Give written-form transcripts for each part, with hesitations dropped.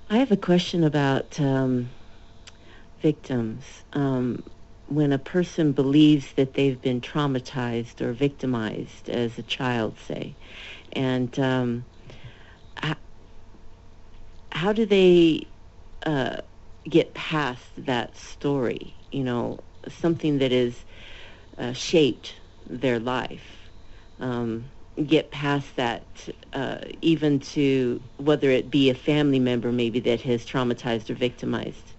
I have a question about victims. When a person believes that they've been traumatized or victimized as a child, say, and h- how do they uh, get past that story? You know, something that has shaped their life. Um, get past that, even to whether it be a family member maybe that has traumatized or victimized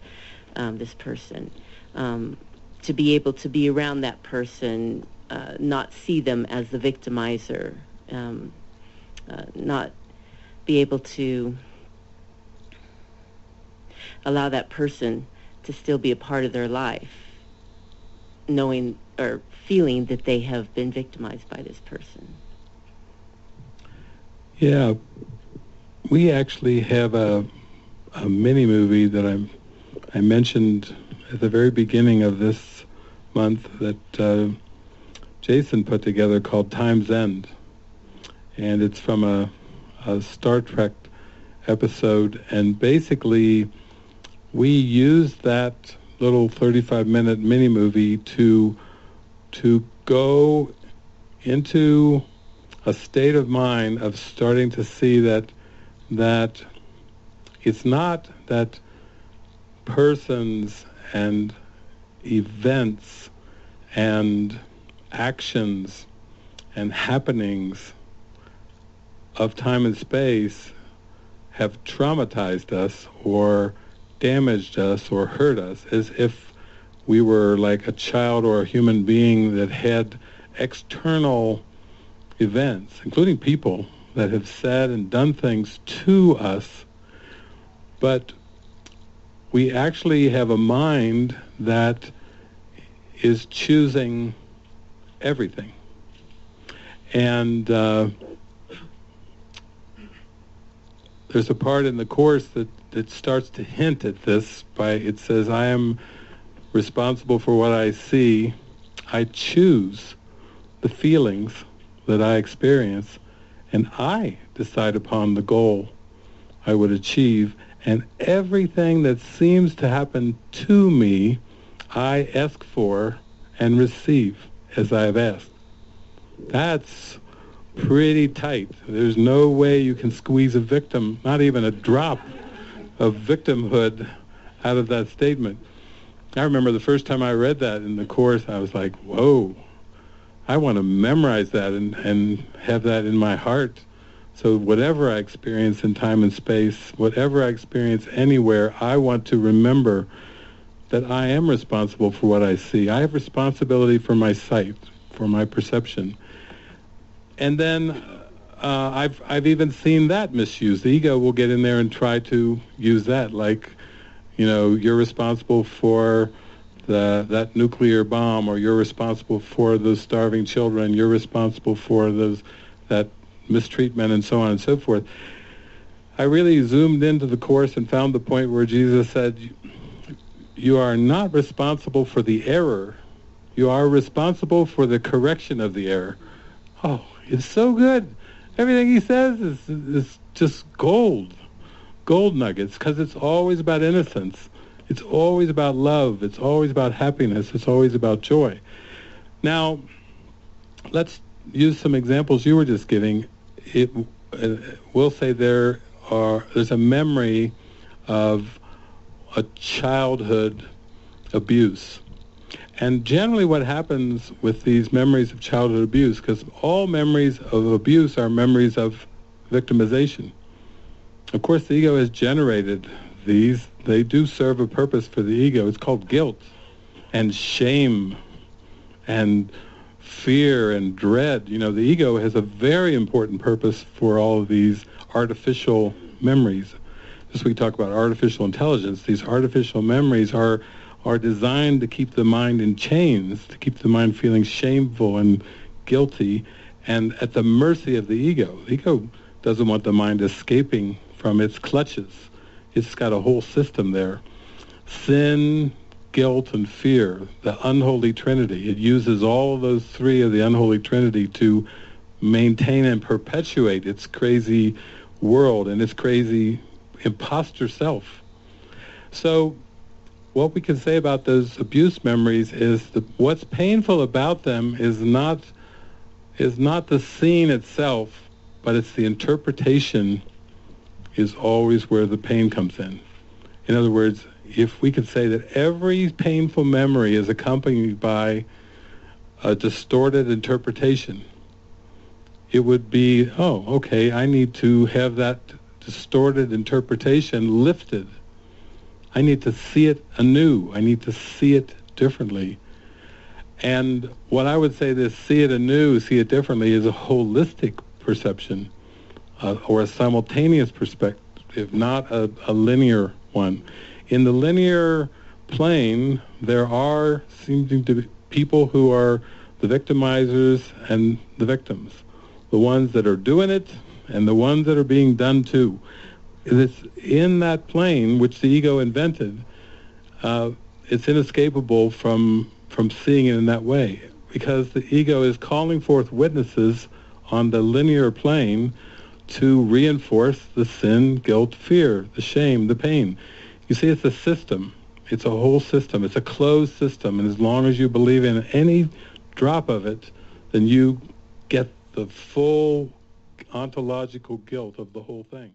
this person. Um, to be able to be around that person, not see them as the victimizer, not be able to allow that person to still be a part of their life, knowing or feeling that they have been victimized by this person. Yeah, we actually have a mini movie that I mentioned at the very beginning of this month that Jason put together called Time's End. And it's from a Star Trek episode. And basically, we used that little 35-minute mini movie to go into a state of mind of starting to see that it's not that persons and events and actions and happenings of time and space have traumatized us or damaged us or hurt us, as if we were like a child or a human being that had external events, including people that have said and done things to us, but we actually have a mind that is choosing everything. And there's a part in the Course that starts to hint at this by, it says, I am responsible for what I see. I choose the feelings that I experience, and I decide upon the goal I would achieve. And everything that seems to happen to me, I ask for and receive as I have asked. That's pretty tight. There's no way you can squeeze a victim, not even a drop of victimhood, out of that statement. I remember the first time I read that in the Course, I was like, whoa, I want to memorize that and have that in my heart. So whatever I experience in time and space, whatever I experience anywhere, I want to remember that I am responsible for what I see. I have responsibility for my sight, for my perception. And then I've even seen that misused. The ego will get in there and try to use that, like, you're responsible for that nuclear bomb, or you're responsible for those starving children, you're responsible for that mistreatment, and so on and so forth. I really zoomed into the Course and found the point where Jesus said, you are not responsible for the error, you are responsible for the correction of the error. Oh, it's so good. Everything he says is just gold nuggets, because it's always about innocence. It's always about love. It's always about happiness. It's always about joy. Now, let's use some examples you were just giving. We'll say there's a memory of a childhood abuse. And generally what happens with these memories of childhood abuse, because all memories of abuse are memories of victimization. Of course, the ego has generated these. They do serve a purpose for the ego. It's called guilt and shame and fear and dread. The ego has a very important purpose for all of these artificial memories. Just we talk about artificial intelligence. These artificial memories are designed to keep the mind in chains, to keep the mind feeling shameful and guilty and at the mercy of the ego. The ego doesn't want the mind escaping from its clutches. It's got a whole system there. Sin, guilt, and fear, the unholy trinity. It uses all of those three of the unholy trinity to maintain and perpetuate its crazy world and its crazy imposter self. So what we can say about those abuse memories is that what's painful about them is not the scene itself, but it's the interpretation is always where the pain comes in. In other words, if we could say that every painful memory is accompanied by a distorted interpretation, it would be, oh, okay, I need to have that distorted interpretation lifted. I need to see it anew. I need to see it differently. And what I would say, this see it anew, see it differently, is a holistic perception, or a simultaneous perspective, not a linear one. In the linear plane, there are seeming to be people who are the victimizers and the victims, the ones that are doing it and the ones that are being done to. It's in that plane, which the ego invented, it's inescapable from seeing it in that way, because the ego is calling forth witnesses on the linear plane to reinforce the sin, guilt, fear, the shame, the pain. You see, it's a system. It's a whole system. It's a closed system, and as long as you believe in any drop of it, then you get the full ontological guilt of the whole thing.